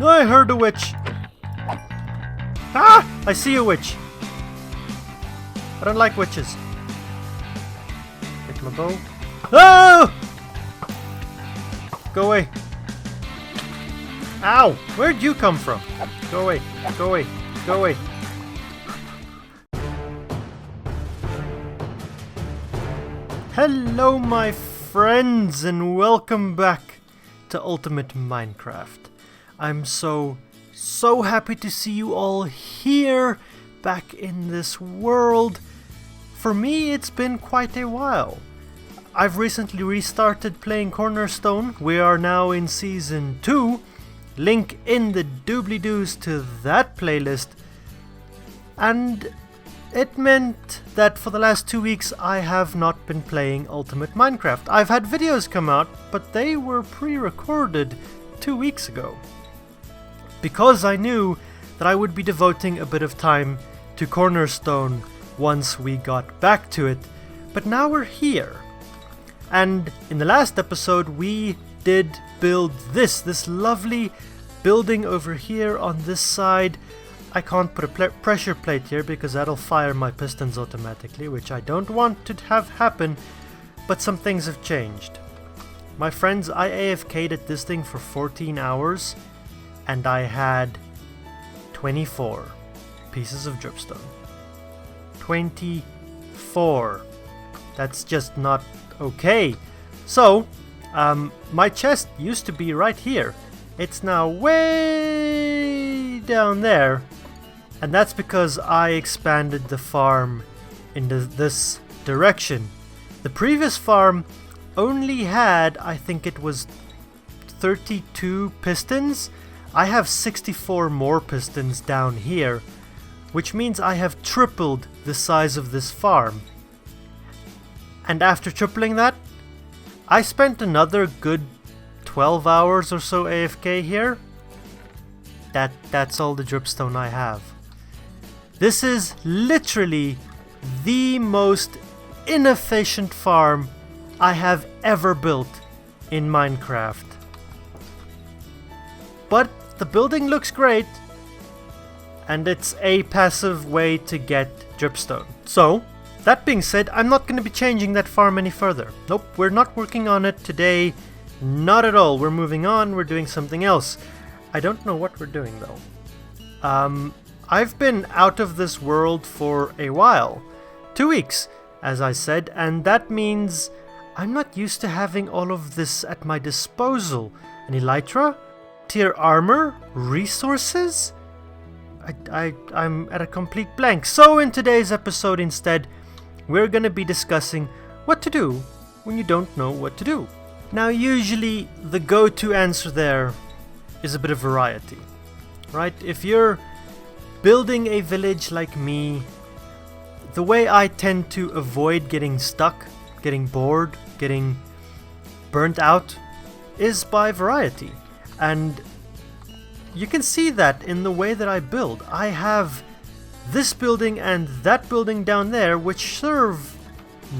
I heard a witch! Ah! I see a witch! I don't like witches. Get my bow. Oh! Go away. Ow! Where'd you come from? Go away. Go away. Go away. Hello my friends and welcome back to Ultimate Minecraft. I'm so happy to see you all here, back in this world. For me, it's been quite a while. I've recently restarted playing Cornerstone. We are now in Season 2. Link in the doobly-doos to that playlist. And it meant that for the last 2 weeks I have not been playing Ultimate Minecraft. I've had videos come out, but they were pre-recorded 2 weeks ago. Because I knew that I would be devoting a bit of time to Cornerstone once we got back to it. But now we're here. And in the last episode we did build this lovely building over here on this side. I can't put a pressure plate here because that'll fire my pistons automatically, which I don't want to have happen, but some things have changed. My friends, I AFK'd at this thing for 14 hours and I had 24 pieces of dripstone. 24. That's just not okay. So, my chest used to be right here. It's now way down there. And that's because I expanded the farm into this direction. The previous farm only had, I think it was 32 pistons. I have 64 more pistons down here, which means I have tripled the size of this farm. And after tripling that, I spent another good 12 hours or so AFK here. That's all the dripstone I have. This is literally the most inefficient farm I have ever built in Minecraft. But the building looks great, and it's a passive way to get dripstone. So, that being said, I'm not going to be changing that farm any further. Nope, we're not working on it today. Not at all. We're moving on. We're doing something else. I don't know what we're doing though. I've been out of this world for a while. 2 weeks, as I said, and that means I'm not used to having all of this at my disposal. An elytra? Tier armor? Resources? I'm at a complete blank. So in today's episode instead, we're gonna be discussing what to do when you don't know what to do. Now usually the go-to answer there is a bit of variety, right? If you're building a village like me, the way I tend to avoid getting stuck, getting bored, getting burnt out is by variety. And you can see that in the way that I build. I have this building and that building down there which serve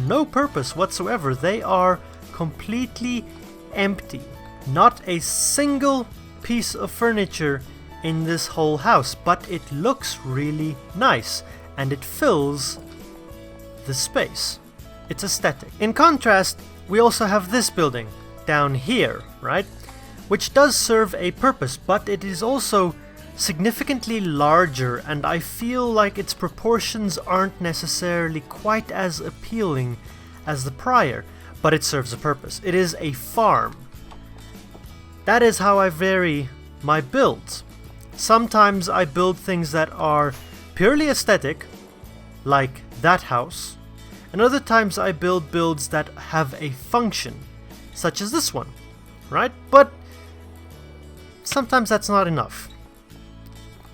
no purpose whatsoever. They are completely empty. Not a single piece of furniture in this whole house, but it looks really nice and it fills the space. It's aesthetic. In contrast, we also have this building down here, right? Which does serve a purpose, but it is also significantly larger, and I feel like its proportions aren't necessarily quite as appealing as the prior, but it serves a purpose. It is a farm. That is how I vary my builds. Sometimes I build things that are purely aesthetic, like that house, and other times I build builds that have a function, such as this one, right? But sometimes that's not enough.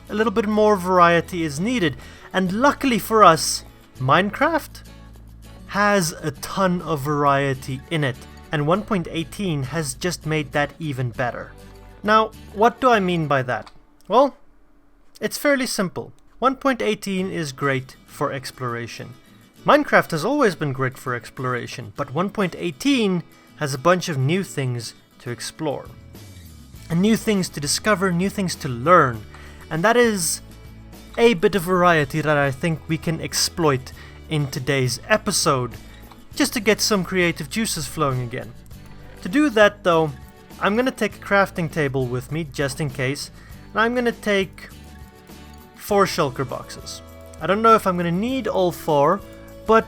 A little bit more variety is needed, and luckily for us, Minecraft has a ton of variety in it, and 1.18 has just made that even better. Now, what do I mean by that? Well, it's fairly simple. 1.18 is great for exploration. Minecraft has always been great for exploration, but 1.18 has a bunch of new things to explore. And new things to discover, new things to learn. And that is a bit of variety that I think we can exploit in today's episode, just to get some creative juices flowing again. To do that though, I'm gonna take a crafting table with me, just in case, and I'm gonna take 4 shulker boxes. I don't know if I'm gonna need all 4, but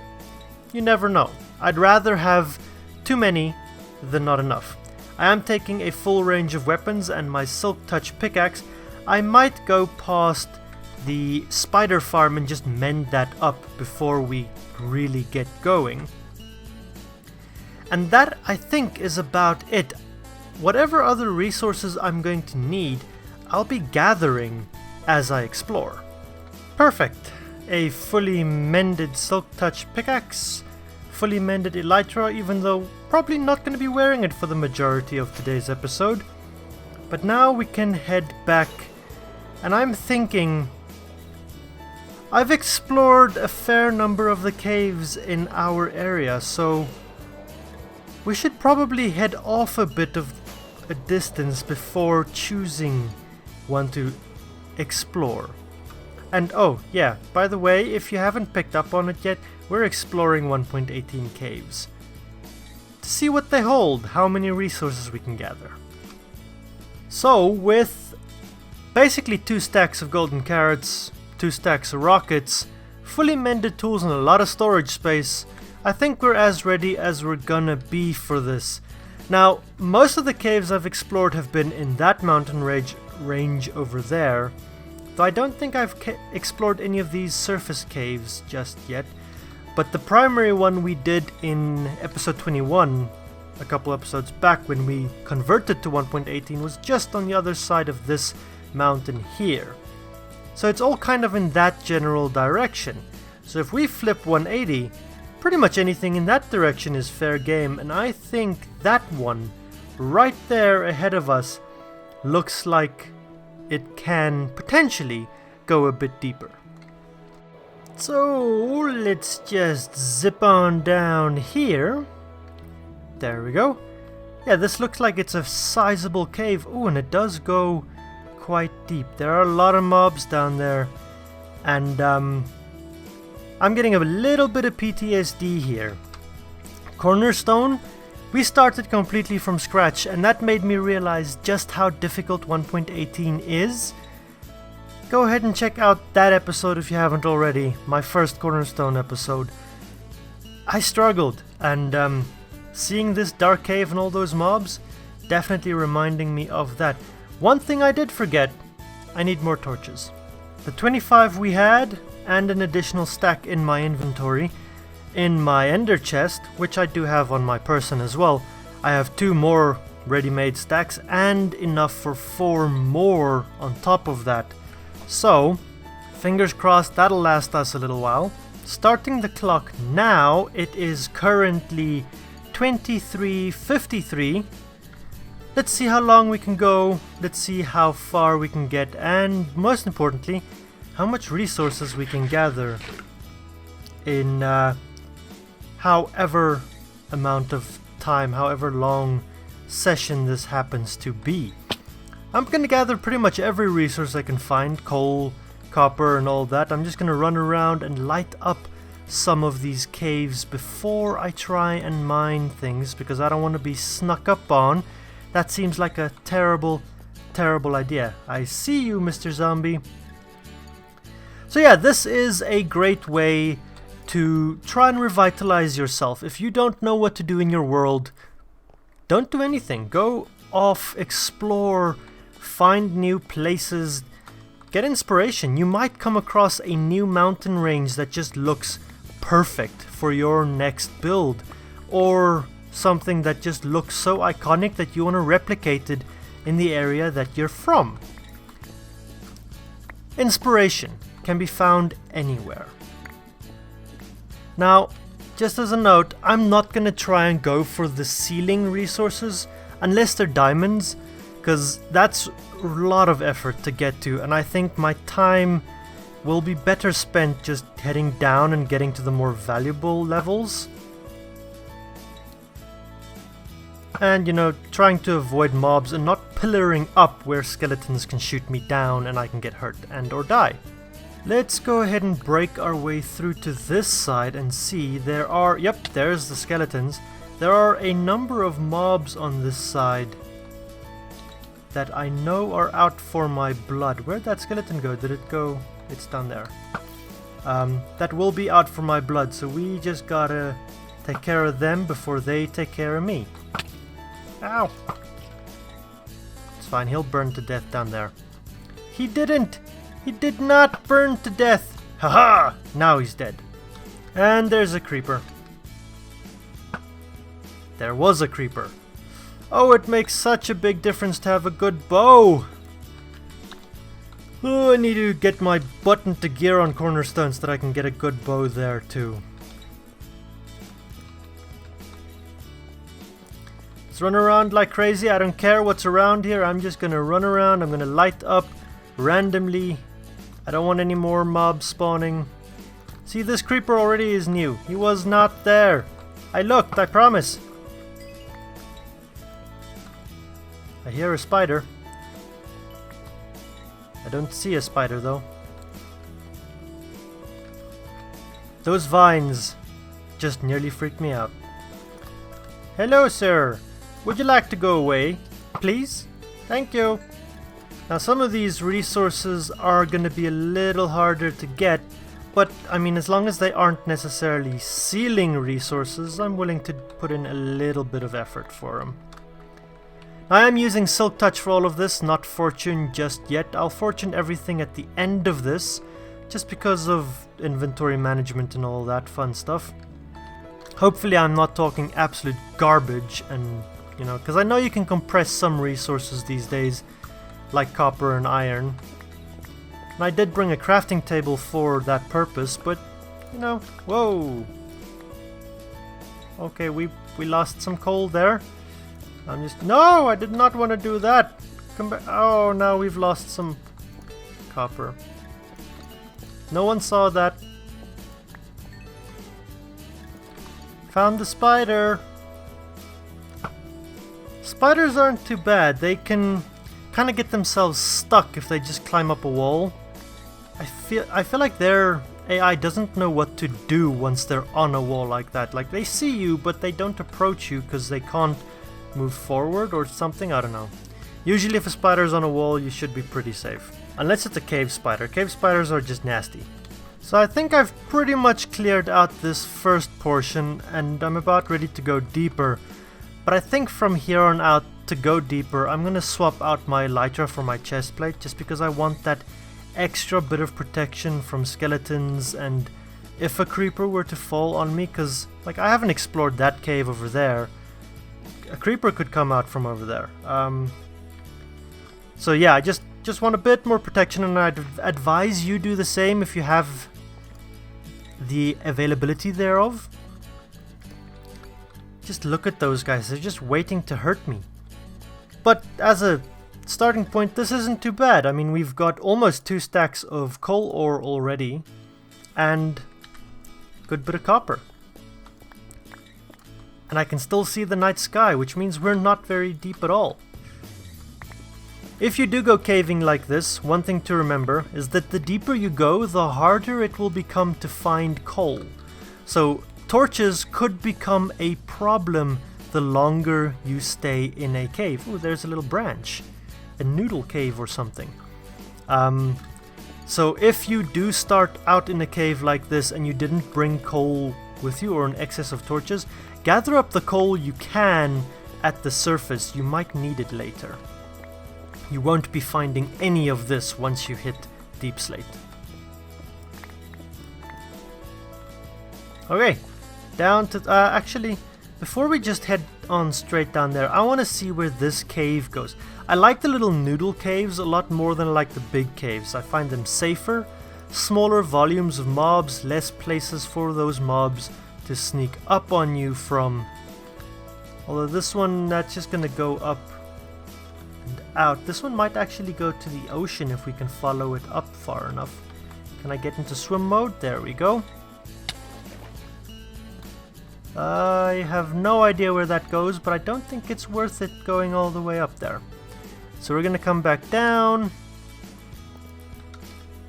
you never know. I'd rather have too many than not enough. I am taking a full range of weapons and my Silk Touch pickaxe. I might go past the spider farm and just mend that up before we really get going. And that, I think, is about it. Whatever other resources I'm going to need, I'll be gathering as I explore. Perfect. A fully mended Silk Touch pickaxe, fully mended elytra, even though probably not going to be wearing it for the majority of today's episode. But now we can head back, and I'm thinking I've explored a fair number of the caves in our area, so we should probably head off a bit of a distance before choosing one to explore. And oh yeah, by the way, if you haven't picked up on it yet, we're exploring 1.18 caves to see what they hold, how many resources we can gather. So with basically 2 stacks of golden carrots, 2 stacks of rockets, fully mended tools and a lot of storage space, I think we're as ready as we're gonna be for this. Now, most of the caves I've explored have been in that mountain range over there, though I don't think I've explored any of these surface caves just yet. But the primary one we did in episode 21, a couple episodes back when we converted to 1.18, was just on the other side of this mountain here. So it's all kind of in that general direction. So if we flip 180, pretty much anything in that direction is fair game, and I think that one right there ahead of us looks like it can potentially go a bit deeper. So let's just zip on down here. There we go. Yeah, this looks like it's a sizable cave. Ooh, and it does go quite deep. There are a lot of mobs down there, and I'm getting a little bit of PTSD here. Cornerstone, we started completely from scratch, and that made me realize just how difficult 1.18 is. Go ahead and check out that episode if you haven't already, my first Cornerstone episode. I struggled, and seeing this dark cave and all those mobs, definitely reminding me of that. One thing I did forget, I need more torches. The 25 we had, and an additional stack in my inventory. In my ender chest, which I do have on my person as well, I have 2 more ready-made stacks and enough for 4 more on top of that. So, fingers crossed that'll last us a little while. Starting the clock now, it is currently 23:53. Let's see how long we can go, let's see how far we can get, and most importantly, how much resources we can gather in however amount of time, however long session this happens to be. I'm gonna gather pretty much every resource I can find, coal, copper and all that. I'm just gonna run around and light up some of these caves before I try and mine things, because I don't want to be snuck up on. That seems like a terrible, terrible idea. I see you, Mr. Zombie. So yeah, this is a great way to try and revitalize yourself. If you don't know what to do in your world, don't do anything. Go off, explore, find new places, get inspiration. You might come across a new mountain range that just looks perfect for your next build, or something that just looks so iconic that you want to replicate it in the area that you're from. Inspiration can be found anywhere. Now, just as a note, I'm not gonna try and go for the ceiling resources unless they're diamonds, because that's a lot of effort to get to, and I think my time will be better spent just heading down and getting to the more valuable levels. And, you know, trying to avoid mobs and not pillaring up where skeletons can shoot me down and I can get hurt and or die. Let's go ahead and break our way through to this side and see there are... Yep, there's the skeletons. There are a number of mobs on this side that I know are out for my blood. Where'd that skeleton go? Did it go? It's down there. That will be out for my blood, so we just gotta take care of them before they take care of me. Ow! It's fine, he'll burn to death down there. He didn't! He did not burn to death! Haha! Now he's dead. And there's a creeper. There was a creeper. Oh, it makes such a big difference to have a good bow! Oh, I need to get my butt into gear on cornerstone so that I can get a good bow there too. Let's run around like crazy. I don't care what's around here. I'm just gonna run around. I'm gonna light up randomly. I don't want any more mobs spawning. See, this creeper already is new. He was not there. I looked, I promise. I hear a spider. I don't see a spider though. Those vines just nearly freaked me out. Hello, sir. Would you like to go away, please? Thank you. Now, some of these resources are going to be a little harder to get, but I mean, as long as they aren't necessarily ceiling resources, I'm willing to put in a little bit of effort for them. I am using Silk Touch for all of this, not Fortune just yet. I'll Fortune everything at the end of this, just because of inventory management and all that fun stuff. Hopefully I'm not talking absolute garbage, and you know, because I know you can compress some resources these days, like copper and iron. And I did bring a crafting table for that purpose, but you know, whoa. Okay, we lost some coal there. No, I did not want to do that. Come back. Oh, now we've lost some copper. No one saw that. Found the spider. Spiders aren't too bad. They can kind of get themselves stuck if they just climb up a wall. I feel like their AI doesn't know what to do once they're on a wall like that. Like, they see you, but they don't approach you because they can't move forward or something. I don't know. Usually if a spider's on a wall, you should be pretty safe. Unless it's a cave spider. Cave spiders are just nasty. So I think I've pretty much cleared out this first portion, and I'm about ready to go deeper. But I think from here on out, to go deeper, I'm gonna swap out my elytra for my chest plate, just because I want that extra bit of protection from skeletons and if a creeper were to fall on me, because like, I haven't explored that cave over there. A creeper could come out from over there. So yeah, I just want a bit more protection, and I'd advise you do the same if you have the availability thereof. Just look at those guys, they're just waiting to hurt me. But as a starting point, this isn't too bad. I mean, we've got almost 2 stacks of coal ore already, and a good bit of copper. And I can still see the night sky, which means we're not very deep at all. If you do go caving like this, one thing to remember is that the deeper you go, the harder it will become to find coal. So torches could become a problem the longer you stay in a cave. Oh, there's a little branch. A noodle cave or something. So if you do start out in a cave like this and you didn't bring coal with you or an excess of torches, gather up the coal you can at the surface. You might need it later. You won't be finding any of this once you hit Deep Slate. Okay, down to... actually, before we just head on straight down there, I want to see where this cave goes. I like the little noodle caves a lot more than I like the big caves. I find them safer, smaller volumes of mobs, less places for those mobs to sneak up on you from. Although this one, that's just gonna go up and out. This one might actually go to the ocean if we can follow it up far enough. Can I get into swim mode? There we go. I have no idea where that goes, but I don't think it's worth it going all the way up there. So we're gonna come back down.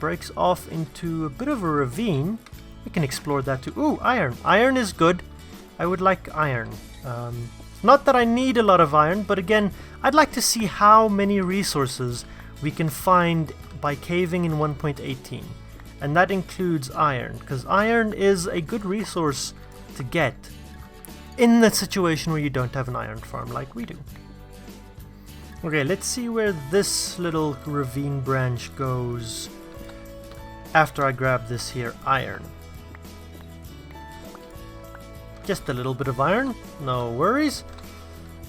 Breaks off into a bit of a ravine. We can explore that too. Ooh, iron. Iron is good. I would like iron. Not that I need a lot of iron, but again, I'd like to see how many resources we can find by caving in 1.18. And that includes iron, because iron is a good resource to get in the situation where you don't have an iron farm like we do. Okay, let's see where this little ravine branch goes after I grab this here iron. Just a little bit of iron, no worries.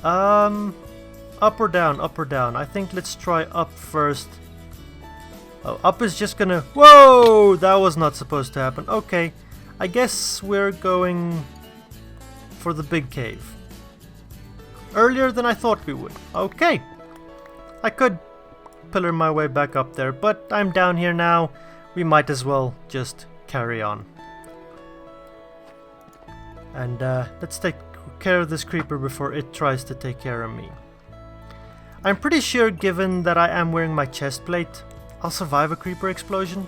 Up or down, up or down. I think let's try up first. Oh, up is just gonna... Whoa! That was not supposed to happen. Okay, I guess we're going for the big cave. Earlier than I thought we would. Okay. I could pillar my way back up there, but I'm down here now. We might as well just carry on. And let's take care of this creeper before it tries to take care of me. I'm pretty sure, given that I am wearing my chest plate, I'll survive a creeper explosion.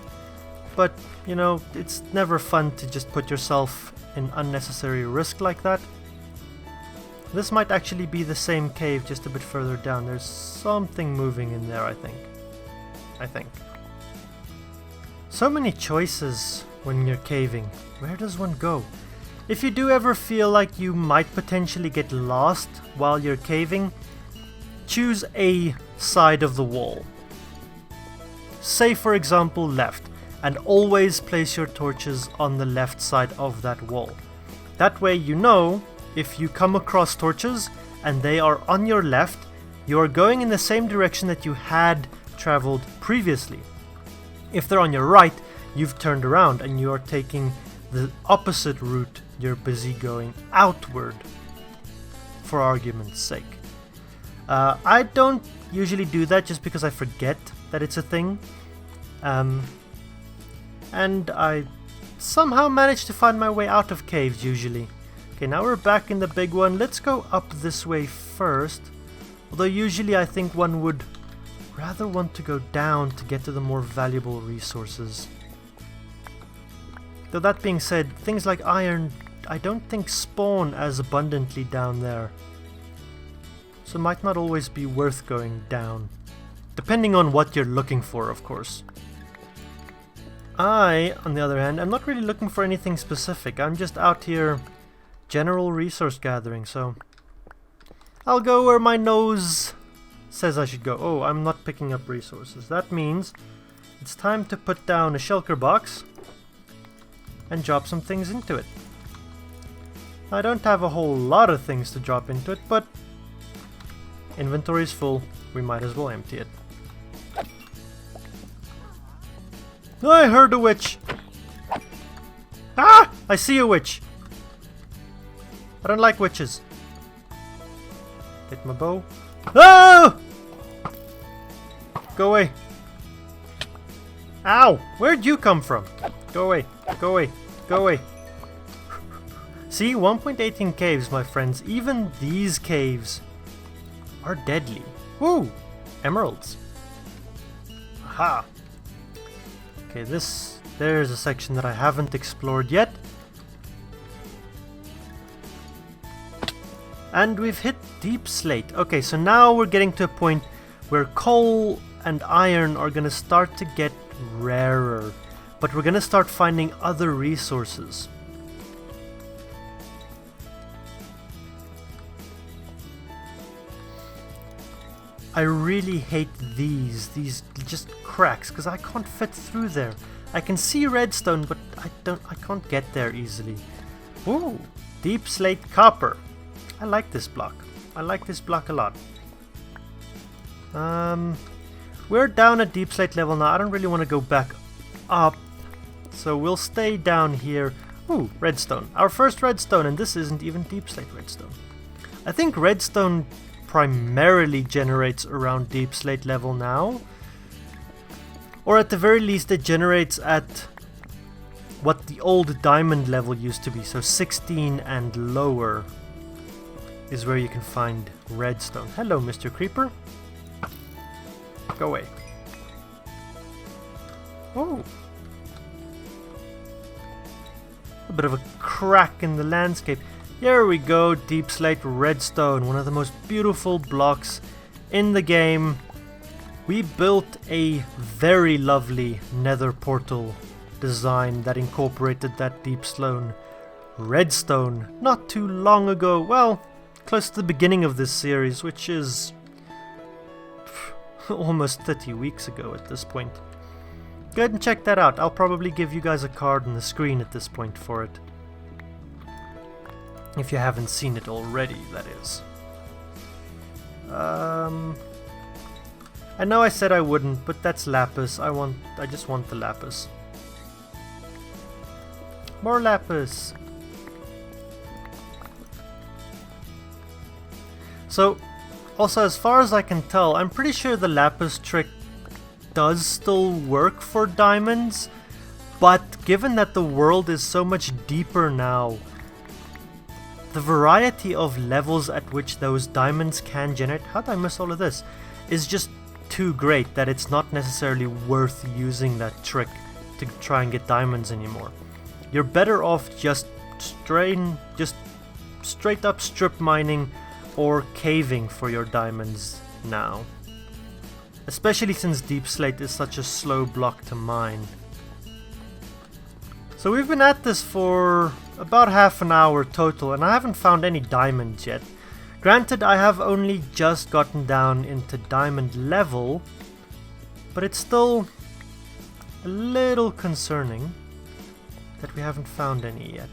But, you know, it's never fun to just put yourself in unnecessary risk like that. This might actually be the same cave, just a bit further down. There's something moving in there, I think. So many choices when you're caving. Where does one go? If you do ever feel like you might potentially get lost while you're caving, choose a side of the wall. Say for example left, and always place your torches on the left side of that wall. That way you know if you come across torches and they are on your left, you are going in the same direction that you had traveled previously. If they're on your right, you've turned around and you are taking the opposite route. You're busy going outward, for argument's sake. I don't usually do that just because I forget that it's a thing. And I somehow manage to find my way out of caves usually. Okay, now we're back in the big one. Let's go up this way first. Although usually I think one would rather want to go down to get to the more valuable resources. Though that being said, things like iron I don't think spawn as abundantly down there. So it might not always be worth going down. Depending on what you're looking for, of course. I, on the other hand, am not really looking for anything specific. I'm just out here general resource gathering, so I'll go where my nose says I should go. Oh, I'm not picking up resources. That means it's time to put down a shulker box and drop some things into it. I don't have a whole lot of things to drop into it, but inventory's full. We might as well empty it. I heard a witch! Ah! I see a witch! I don't like witches. Hit my bow. Oh! Go away. Ow! Where'd you come from? Go away. Go away. Go away. See, 1.18 caves, my friends. Even these caves are deadly. Woo! Emeralds. Aha! Okay, there's a section that I haven't explored yet. And we've hit deep slate. Okay, so now we're getting to a point where coal and iron are gonna start to get rarer. But we're gonna start finding other resources. I really hate these just cracks, because I can't fit through there. I can see redstone, but I can't get there easily. Ooh, deep slate copper. I like this block. I like this block a lot. We're down at deep slate level now. I don't really want to go back up, so we'll stay down here. Ooh, redstone. Our first redstone, and this isn't even deep slate redstone. I think redstone primarily generates around deep slate level now, or at the very least it generates at what the old diamond level used to be. So 16 and lower is where you can find redstone. Hello, Mr. Creeper. Go away. Oh. A bit of a crack in the landscape. Here we go, deep slate redstone, one of the most beautiful blocks in the game. We built a very lovely nether portal design that incorporated that deep slate redstone not too long ago. Well, close to the beginning of this series, which is almost 30 weeks ago at this point. Go ahead and check that out. I'll probably give you guys a card on the screen at this point for it. If you haven't seen it already, that is. I know I said I wouldn't, but that's lapis. I just want the lapis. More lapis. So, also as far as I can tell, I'm pretty sure the lapis trick does still work for diamonds, but given that the world is so much deeper now, the variety of levels at which those diamonds can generate, how did I miss all of this, is just too great that it's not necessarily worth using that trick to try and get diamonds anymore. You're better off just straight up strip mining or caving for your diamonds now. Especially since deep slate is such a slow block to mine. So we've been at this for about half an hour total, and I haven't found any diamonds yet. Granted, I have only just gotten down into diamond level, but it's still a little concerning that we haven't found any yet.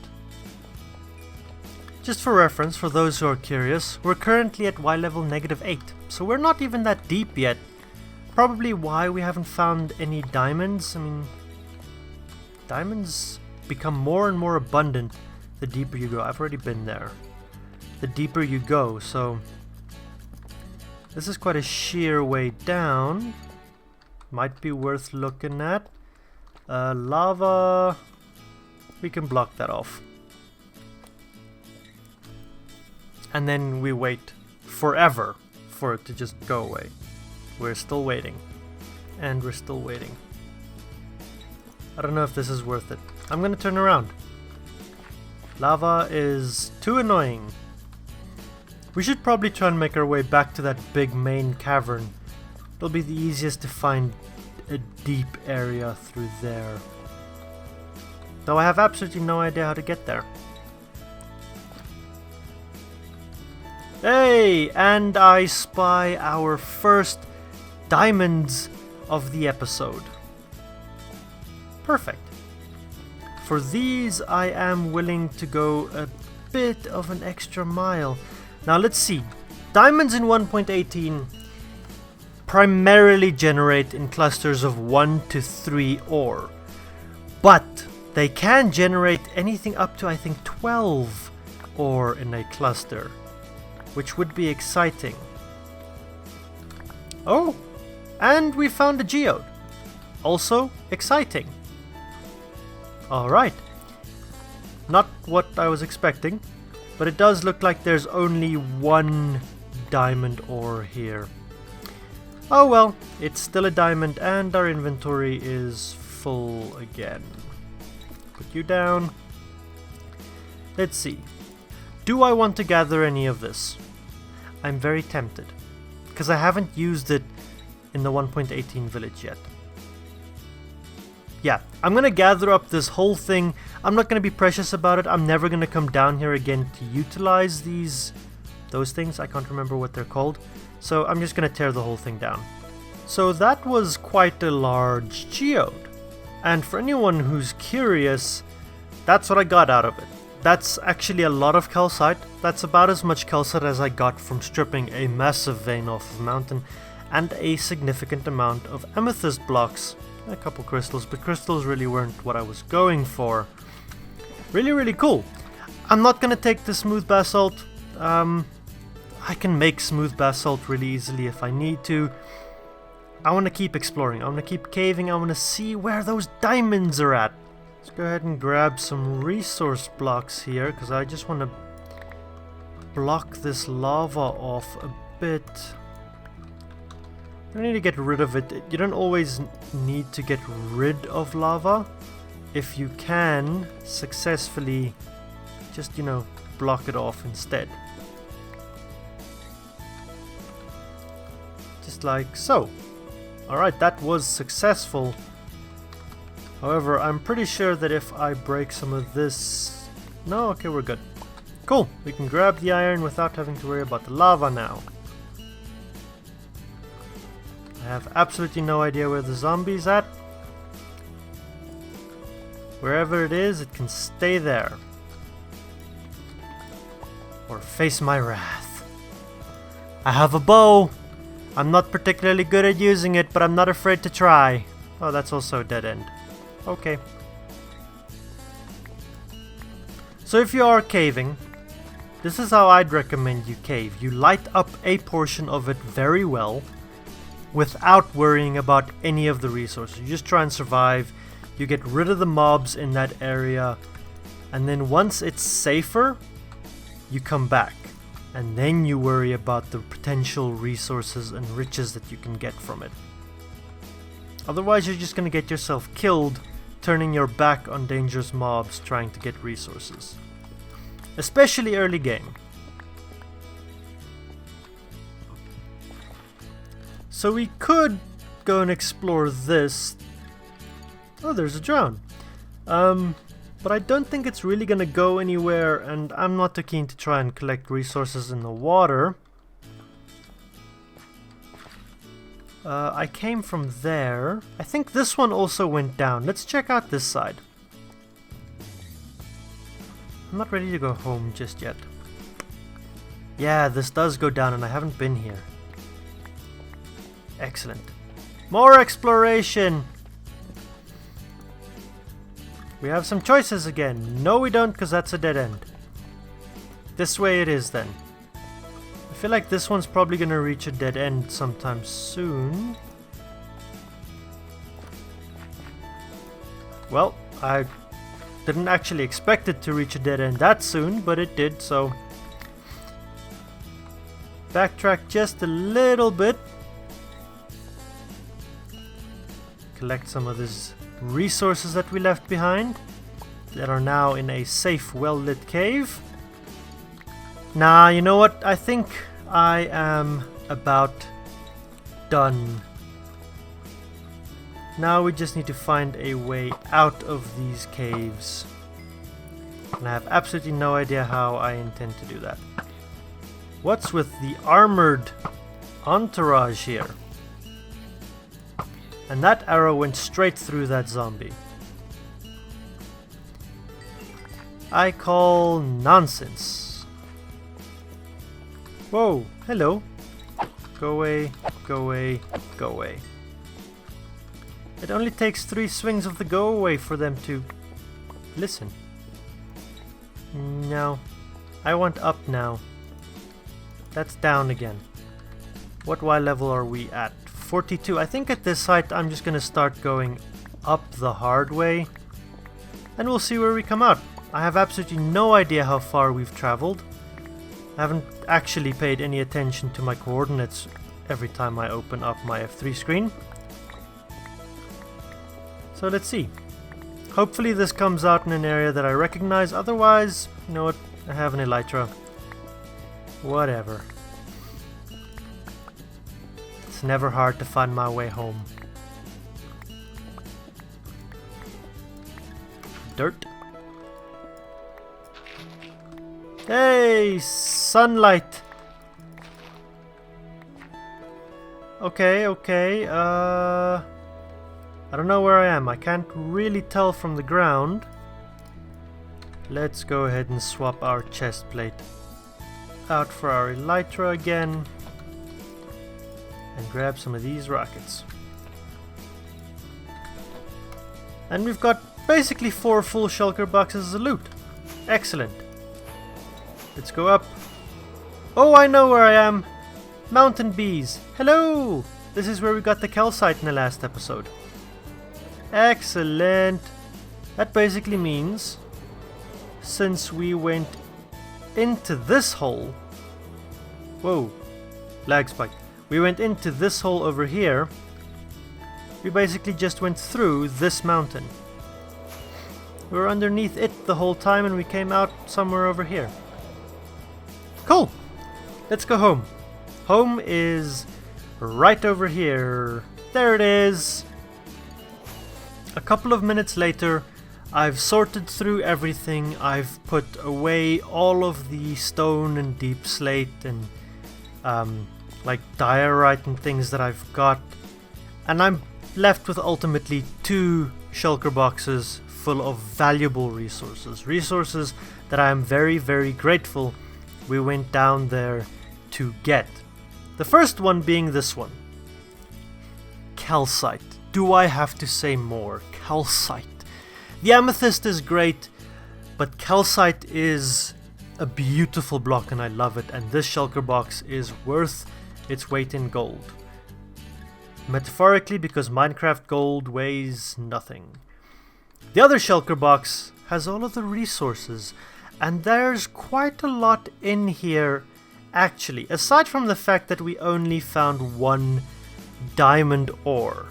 Just for reference, for those who are curious, we're currently at Y level -8, so we're not even that deep yet. Probably why we haven't found any diamonds. I mean, diamonds become more and more abundant the deeper you go. I've already been there. The deeper you go, so this is quite a sheer way down. Might be worth looking at. Lava, we can block that off. And then we wait forever for it to just go away. We're still waiting. And we're still waiting. I don't know if this is worth it. I'm gonna turn around. Lava is too annoying. We should probably try and make our way back to that big main cavern. It'll be the easiest to find a deep area through there. Though I have absolutely no idea how to get there. Hey! And I spy our first diamonds of the episode. Perfect. For these, I am willing to go a bit of an extra mile. Now let's see. Diamonds in 1.18 primarily generate in clusters of 1 to 3 ore. But they can generate anything up to, I think, 12 ore in a cluster, which would be exciting. Oh, and we found a geode. Also exciting. Alright. Not what I was expecting, but it does look like there's only one diamond ore here. Oh well, it's still a diamond and our inventory is full again. Put you down. Let's see. Do I want to gather any of this? I'm very tempted, because I haven't used it in the 1.18 village yet. Yeah, I'm gonna gather up this whole thing. I'm not gonna be precious about it. I'm never gonna come down here again to utilize those things. I can't remember what they're called. So I'm just gonna tear the whole thing down. So that was quite a large geode. And for anyone who's curious, that's what I got out of it. That's actually a lot of calcite. That's about as much calcite as I got from stripping a massive vein off of a mountain, and a significant amount of amethyst blocks. A couple crystals, but crystals really weren't what I was going for. Really, really cool. I'm not gonna take the smooth basalt. I can make smooth basalt really easily if I need to. I want to keep exploring. I want to keep caving. I want to see where those diamonds are at. Let's go ahead and grab some resource blocks here, because I just want to block this lava off a bit. You don't need to get rid of it. You don't always need to get rid of lava. If you can successfully just, you know, block it off instead. Just like so. Alright, that was successful. However, I'm pretty sure that if I break some of this... No, okay, we're good. Cool, we can grab the iron without having to worry about the lava now. I have absolutely no idea where the zombie's at. Wherever it is, it can stay there. Or face my wrath. I have a bow! I'm not particularly good at using it, but I'm not afraid to try. Oh, that's also a dead end. Okay. So if you are caving, this is how I'd recommend you cave. You light up a portion of it very well, without worrying about any of the resources. You just try and survive. You get rid of the mobs in that area, and then once it's safer, you come back. And then you worry about the potential resources and riches that you can get from it. Otherwise, you're just going to get yourself killed, turning your back on dangerous mobs trying to get resources. Especially early game. So we could go and explore this. Oh, there's a drown. But I don't think it's really gonna go anywhere, and I'm not too keen to try and collect resources in the water. I came from there. I think this one also went down. Let's check out this side. I'm not ready to go home just yet. Yeah, this does go down, and I haven't been here. Excellent. More exploration! We have some choices again. No, we don't, because that's a dead end. This way it is, then. I feel like this one's probably going to reach a dead end sometime soon. Well, I didn't actually expect it to reach a dead end that soon, but it did, so... Backtrack just a little bit. Collect some of these resources that we left behind that are now in a safe, well-lit cave. Nah, you know what? I think I am about done. Now we just need to find a way out of these caves. And I have absolutely no idea how I intend to do that. What's with the armored entourage here? And that arrow went straight through that zombie. I call nonsense. Whoa, hello. Go away, go away, go away. It only takes 3 swings of the go away for them to listen. No, I want up now. That's down again. What Y level are we at? 42. I think at this height I'm just gonna start going up the hard way, and we'll see where we come out. I have absolutely no idea how far we've traveled. I haven't actually paid any attention to my coordinates every time I open up my F3 screen. So let's see. Hopefully this comes out in an area that I recognize. Otherwise, you know what? I have an elytra. Whatever. It's never hard to find my way home. Dirt. Hey, sunlight. Okay, okay. I don't know where I am. I can't really tell from the ground. Let's go ahead and swap our chest plate out for our elytra again. And grab some of these rockets. And we've got basically 4 full shulker boxes of loot. Excellent. Let's go up. Oh, I know where I am. Mountain bees. Hello! This is where we got the calcite in the last episode. Excellent. That basically means, since we went into this hole... Whoa, lag spike. We went into this hole over here. We basically just went through this mountain. We were underneath it the whole time and we came out somewhere over here. Cool! Let's go home. Home is right over here. There it is! A couple of minutes later, I've sorted through everything. I've put away all of the stone and deep slate and like diorite and things that I've got. And I'm left with ultimately 2 shulker boxes full of valuable resources. Resources that I am very, very grateful we went down there to get. The first one being this one. Calcite. Do I have to say more? Calcite. The amethyst is great, but calcite is a beautiful block and I love it, and this shulker box is worth its weight in gold. Metaphorically, because Minecraft gold weighs nothing. The other shulker box has all of the resources, and there's quite a lot in here actually, aside from the fact that we only found 1 diamond ore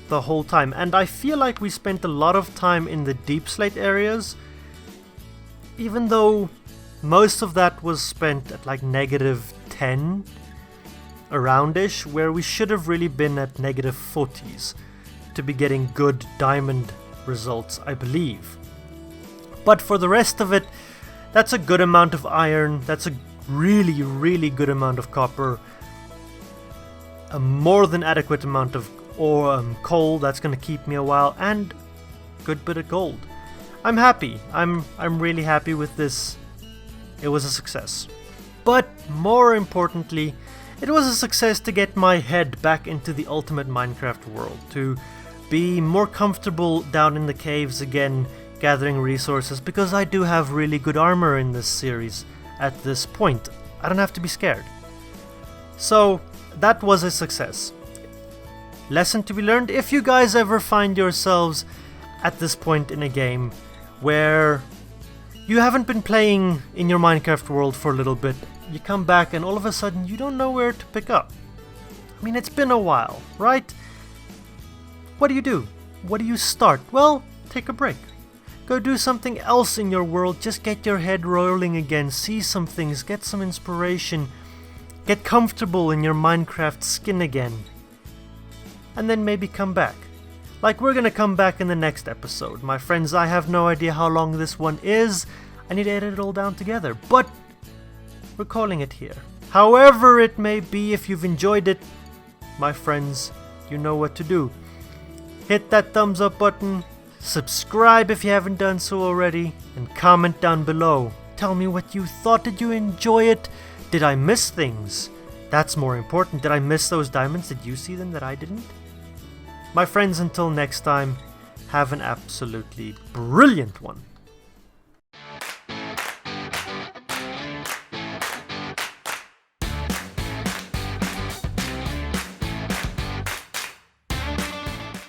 the whole time, and I feel like we spent a lot of time in the deep slate areas, even though most of that was spent at like -10 aroundish, where we should have really been at -40s to be getting good diamond results, I believe. But for the rest of it, that's a good amount of iron, that's a really, really good amount of copper, a more than adequate amount of coal, that's going to keep me a while, and good bit of gold. I'm happy. I'm really happy with this. It was a success. But more importantly, it was a success to get my head back into the ultimate Minecraft world, to be more comfortable down in the caves again, gathering resources, because I do have really good armor in this series at this point. I don't have to be scared. So that was a success. Lesson to be learned: if you guys ever find yourselves at this point in a game where you haven't been playing in your Minecraft world for a little bit, you come back and all of a sudden you don't know where to pick up. I mean, it's been a while, right? What do? What do you start? Well, take a break. Go do something else in your world, just get your head rolling again, see some things, get some inspiration, get comfortable in your Minecraft skin again. And then maybe come back. Like we're gonna come back in the next episode. My friends, I have no idea how long this one is. I need to edit it all down together, but we're calling it here. However it may be, if you've enjoyed it, my friends, you know what to do. Hit that thumbs up button, subscribe if you haven't done so already, and comment down below. Tell me what you thought. Did you enjoy it? Did I miss things? That's more important. Did I miss those diamonds? Did you see them that I didn't? My friends, until next time, have an absolutely brilliant one.